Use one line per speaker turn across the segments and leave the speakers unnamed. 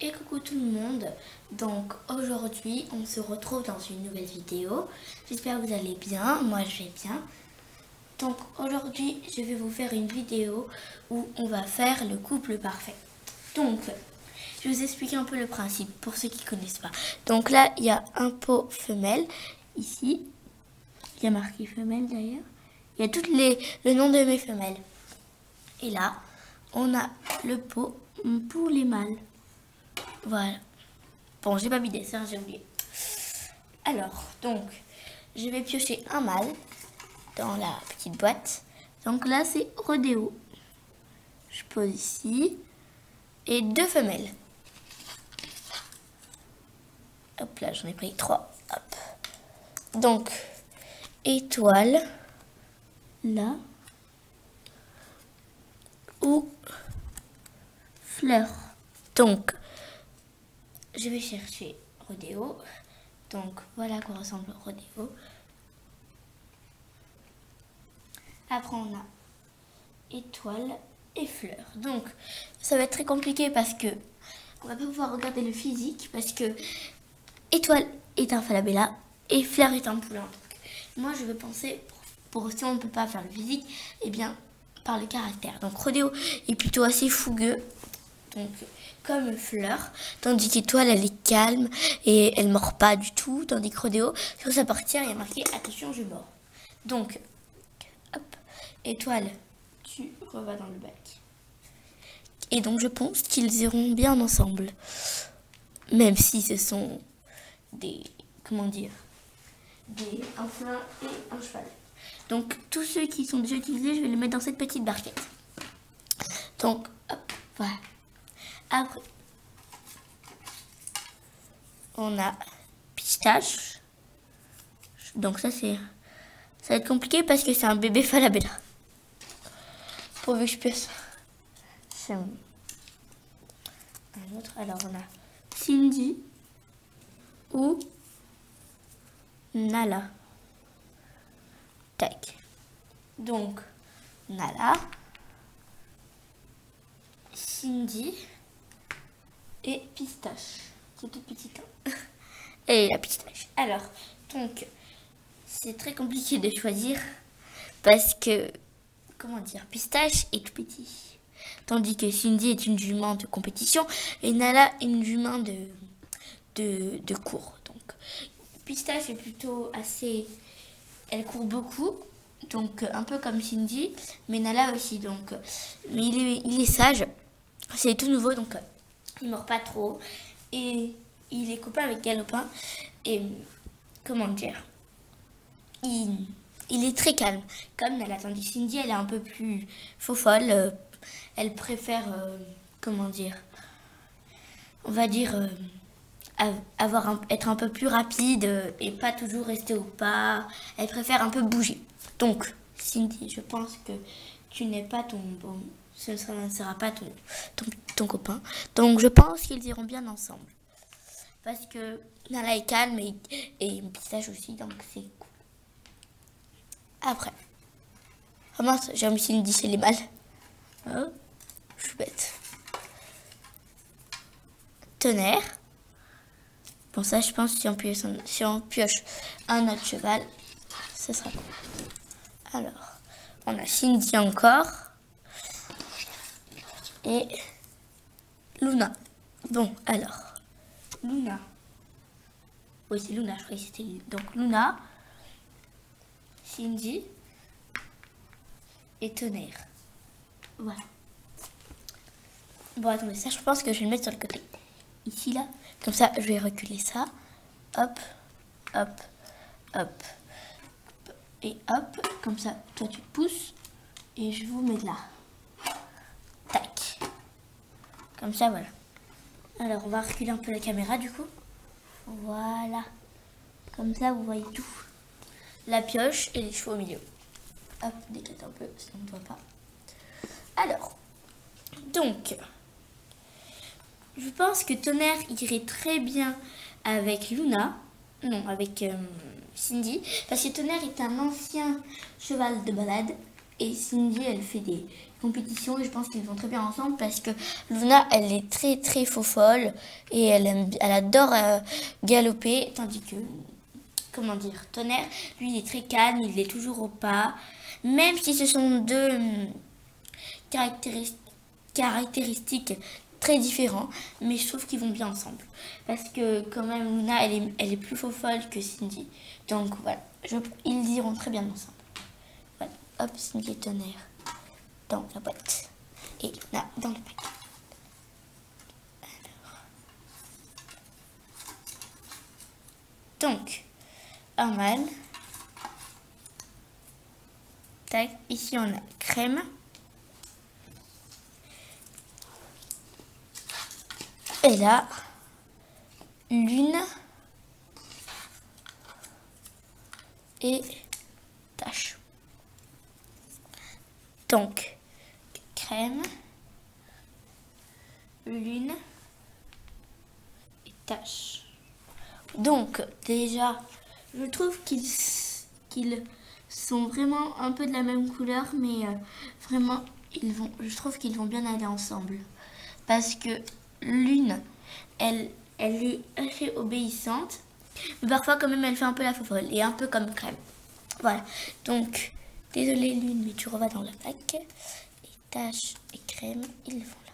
Et coucou tout le monde, donc aujourd'hui on se retrouve dans une nouvelle vidéo. J'espère que vous allez bien, moi je vais bien. Donc aujourd'hui je vais vous faire une vidéo où on va faire le couple parfait. Donc je vais vous expliquer un peu le principe pour ceux qui ne connaissent pas. Donc là il y a un pot femelle, ici, il y a marqué femelle d'ailleurs. Il y a le nom de mes femelles. Et là on a le pot pour les mâles. Voilà. Bon, j'ai pas mis des dessins, j'ai oublié. Alors, donc, je vais piocher un mâle dans la petite boîte. Donc là, c'est Rodéo. Je pose ici. Et 2 femelles. Hop là, j'en ai pris 3. Hop. Donc, étoile. Là. Ou fleur. Donc, je vais chercher Rodéo. Donc voilà à quoi ressemble Rodéo. Après on a étoile et fleur. Donc ça va être très compliqué parce que on va pas pouvoir regarder le physique parce que étoile est un falabella et fleur est un poulain. Donc, moi je veux penser pour si on ne peut pas faire le physique, eh bien par le caractère. Donc Rodéo est plutôt assez fougueux. Donc comme fleur, tandis qu'étoile elle est calme et elle mord pas du tout, tandis que Rodéo sur sa portière il y a marqué attention je mords. Donc hop, étoile tu revas dans le bac. Et donc je pense qu'ils iront bien ensemble, même si ce sont des un poulain et un cheval. Donc tous ceux qui sont déjà utilisés je vais les mettre dans cette petite barquette. Donc hop, voilà. Après, on a pistache. Donc ça va être compliqué parce que c'est un bébé falabella. Pourvu que je puisse. C'est un autre. Alors on a Cindy ou Nala. Tac. Donc Nala, Cindy et pistache. C'est toute petite. Hein. Et la pistache. Alors, donc, c'est très compliqué de choisir parce que, pistache est tout petit. Tandis que Cindy est une jument de compétition et Nala est une jument de cours. Donc, pistache est plutôt assez... Elle court beaucoup, donc un peu comme Cindy, mais Nala aussi. Donc, mais il est sage. C'est tout nouveau, donc il mord pas trop. Et il est copain avec Galopin. Et il est très calme, comme Nala. Tandis que Cindy, elle est un peu plus faux-folle. Elle préfère, on va dire, être un peu plus rapide et pas toujours rester au pas. Elle préfère un peu bouger. Donc, Cindy, je pense que tu n'es pas ce ne sera pas ton copain. Donc, je pense qu'ils iront bien ensemble. Parce que Nala est calme et pistache aussi, donc c'est cool. Après. Oh mince, j'ai remis Cindy chez les mâles. Oh, je suis bête. Tonnerre. Bon, ça, je pense, si on pioche un autre cheval, ce sera cool. Alors, on a Cindy encore. Et Luna. Bon, alors. Luna. Oui, c'est Luna, je croyais que c'était... Donc, Luna, Cindy et Tonnerre. Voilà. Bon, attendez, ça, je pense que je vais le mettre sur le côté. Ici, là. Comme ça, je vais reculer ça. Hop, hop, hop. Et hop, comme ça, toi, tu pousses. Et je vous mets là. Tac. Comme ça, voilà. Alors, on va reculer un peu la caméra, du coup. Voilà. Comme ça, vous voyez tout. La pioche et les chevaux au milieu. Hop, décale un peu, sinon on ne voit pas. Alors, donc, je pense que Tonnerre irait très bien avec Luna. Non, avec Cindy. Parce que Tonnerre est un ancien cheval de balade. et Cindy, elle fait des compétitions et je pense qu'ils vont très bien ensemble parce que Luna, elle est très faux folle et elle adore galoper, tandis que, comment dire, Tonnerre, lui, il est très calme, il est toujours au pas, même si ce sont deux caractéristiques très différents, mais je trouve qu'ils vont bien ensemble. Parce que quand même, Luna, elle est plus faux folle que Cindy. Donc voilà, ils iront très bien ensemble. Voilà, hop, Cindy et Tonnerre dans la boîte. Et là, dans le paquet. Alors. Donc, Herman. Tac, ici on a crème. Et là, lune et tache. Donc, crème, lune et tache. Donc, déjà, je trouve qu'ils sont vraiment un peu de la même couleur, mais vraiment, je trouve qu'ils vont bien aller ensemble. Parce que lune, elle est assez obéissante, mais parfois quand même elle fait un peu la fofolle et un peu comme crème. Voilà, donc désolée lune, mais tu revas dans la plaque. Et tache et crème, ils vont là.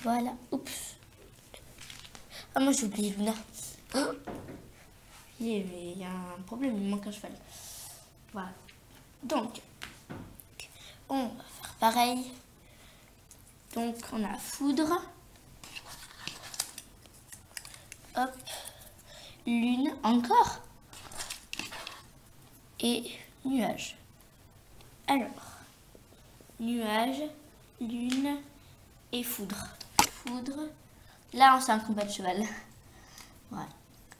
Voilà, oups. Ah moi j'ai oublié Luna. Oh. Il y a un problème, il me manque un cheval. Voilà, donc on va faire pareil. Donc on a foudre. Hop, lune encore et nuage. Alors, nuage, lune et foudre. Foudre. Là, c'est un combat de cheval. Voilà.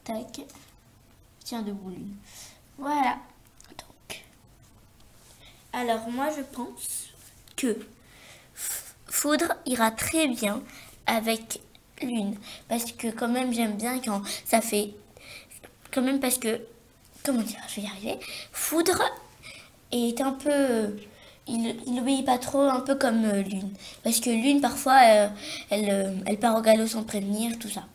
Tac. Tiens debout, lune. Voilà. Donc. Alors, moi, je pense que foudre ira très bien avec lune, parce que quand même j'aime bien quand ça fait quand même, parce que comment dire, je vais y arriver. Foudre est un peu il obéit pas trop, un peu comme lune, parce que lune parfois elle part au galop sans prévenir, tout ça,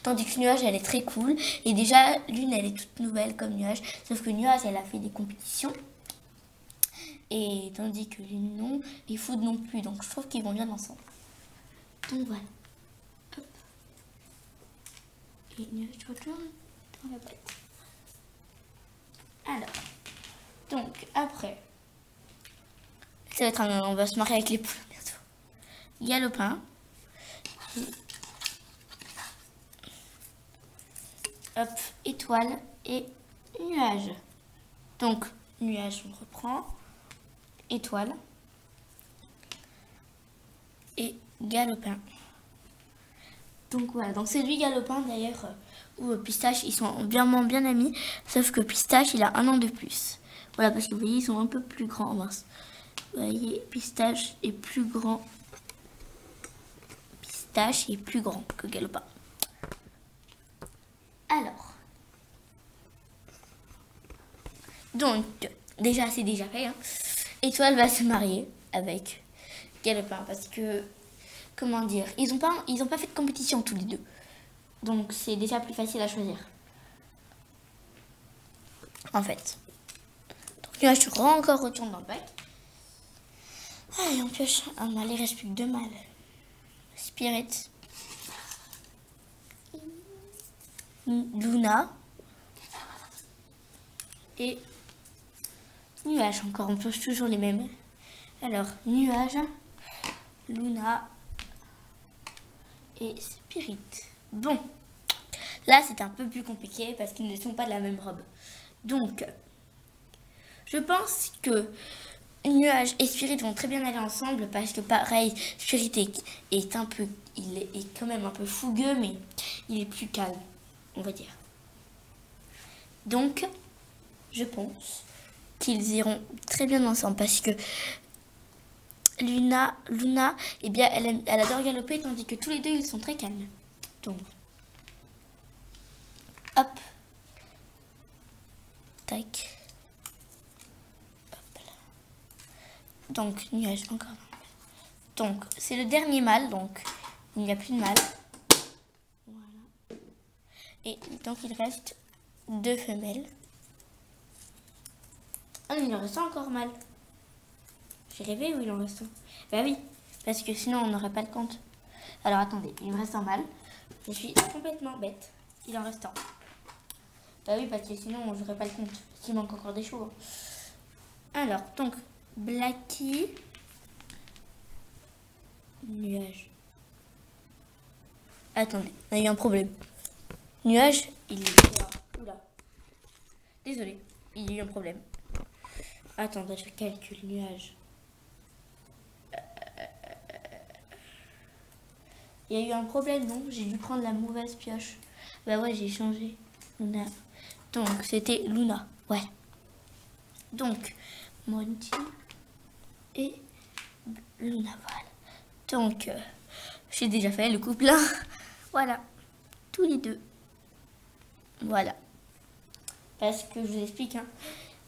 tandis que nuage elle est très cool, et déjà lune elle est toute nouvelle comme nuage, sauf que nuage elle a fait des compétitions, et tandis que lune non, et foudre non plus, donc je trouve qu'ils vont bien ensemble. Donc voilà. Hop. Et nuage retourne dans la boîte. Alors, donc après, ça va être on va se marier avec les poules bientôt. Galopin. Hop, étoile et nuage. Donc, nuage, on reprend. Étoile. Et galopin. Donc voilà, donc c'est lui Galopin d'ailleurs, ou Pistache, ils sont bien amis, sauf que Pistache il a 1 an de plus. Voilà, parce que vous voyez, ils sont un peu plus grands. Mince. Vous voyez, Pistache est plus grand. Pistache est plus grand que Galopin. Alors. Donc, déjà, c'est déjà fait. Hein. Étoile va se marier avec Galopin parce que, comment dire, ils ont pas fait de compétition tous les deux. Donc, c'est déjà plus facile à choisir. En fait. Donc, là, je encore retourne dans le bac. Allez, on pioche. Ah, il ne reste plus que 2 mâles. Spirit. Luna. Et nuage. Encore, on pioche toujours les mêmes. Alors, nuage, Luna et Spirit. Bon. Là, c'est un peu plus compliqué parce qu'ils ne sont pas de la même robe. Donc, je pense que Nuage et Spirit vont très bien aller ensemble parce que pareil, Spirit est un peu, il est quand même un peu fougueux, mais il est plus calme, on va dire. Donc, je pense qu'ils iront très bien ensemble parce que Luna, eh bien, elle adore galoper, tandis que tous les deux, ils sont très calmes. Donc, hop, tac. Donc, nuage, encore. Donc, c'est le dernier mâle, donc il n'y a plus de mâle. Voilà. Et donc, il reste 2 femelles. Ah, mais il en reste encore mâle. J'ai rêvé ou il en reste un? Bah oui, parce que sinon on n'aurait pas le compte. Alors attendez, il me reste un mâle. Je suis complètement bête. Il en reste un. Bah oui, parce que sinon j'aurais pas le compte. Parce qu'il manque encore des chevaux. Alors, donc, Blacky. Nuage. Attendez, il y a eu un problème. Nuage, il est là. Oula. Désolé, il y a eu un problème. Attendez, je calcule. Nuage. Il y a eu un problème, non? J'ai dû prendre la mauvaise pioche. Bah ouais, j'ai changé. Luna. Donc, c'était Luna. Ouais. Donc, Monty et Luna, voilà. Donc, j'ai déjà fait le couple. Voilà. Tous les deux. Voilà. Parce que je vous explique, hein.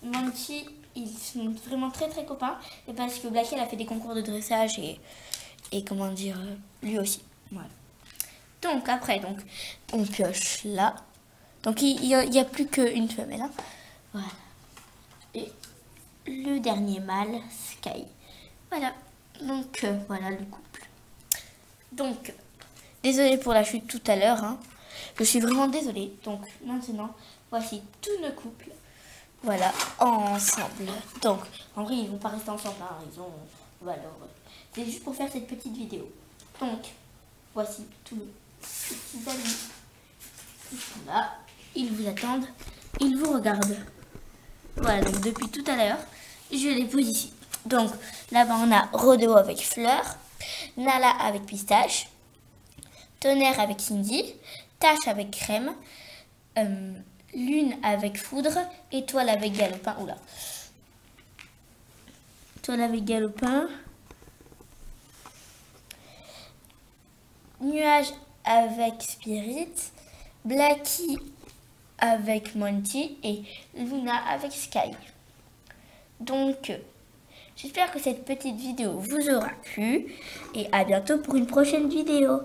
Monty, ils sont vraiment très très copains. Et parce que Blacky, elle a fait des concours de dressage et comment dire, lui aussi. Voilà. Donc après, donc, on pioche là. Donc il n'y a plus qu'une femelle. Hein. Voilà. Et le dernier mâle, Sky. Voilà. Donc voilà le couple. Donc, désolée pour la chute tout à l'heure. Hein. Je suis vraiment désolée. Donc maintenant, voici tous nos couples. Voilà, ensemble. Donc, en vrai, ils vont pas rester ensemble. Hein. Ils ont... Voilà. C'est juste pour faire cette petite vidéo. Donc, voici tous nos petits amis. Ils sont là. Ils vous attendent. Ils vous regardent. Voilà, donc depuis tout à l'heure, je les pose ici. Donc, là-bas, on a Rodeo avec Fleur, Nala avec Pistache, Tonnerre avec Cindy, Tache avec Crème, Lune avec Foudre, Étoile avec Galopin. Oula. Étoile avec Galopin. Nuage avec Spirit. Blacky avec Monty. Et Luna avec Sky. Donc, j'espère que cette petite vidéo vous aura plu. Et à bientôt pour une prochaine vidéo.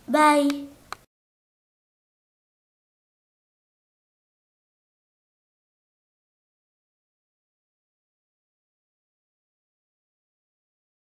Bye!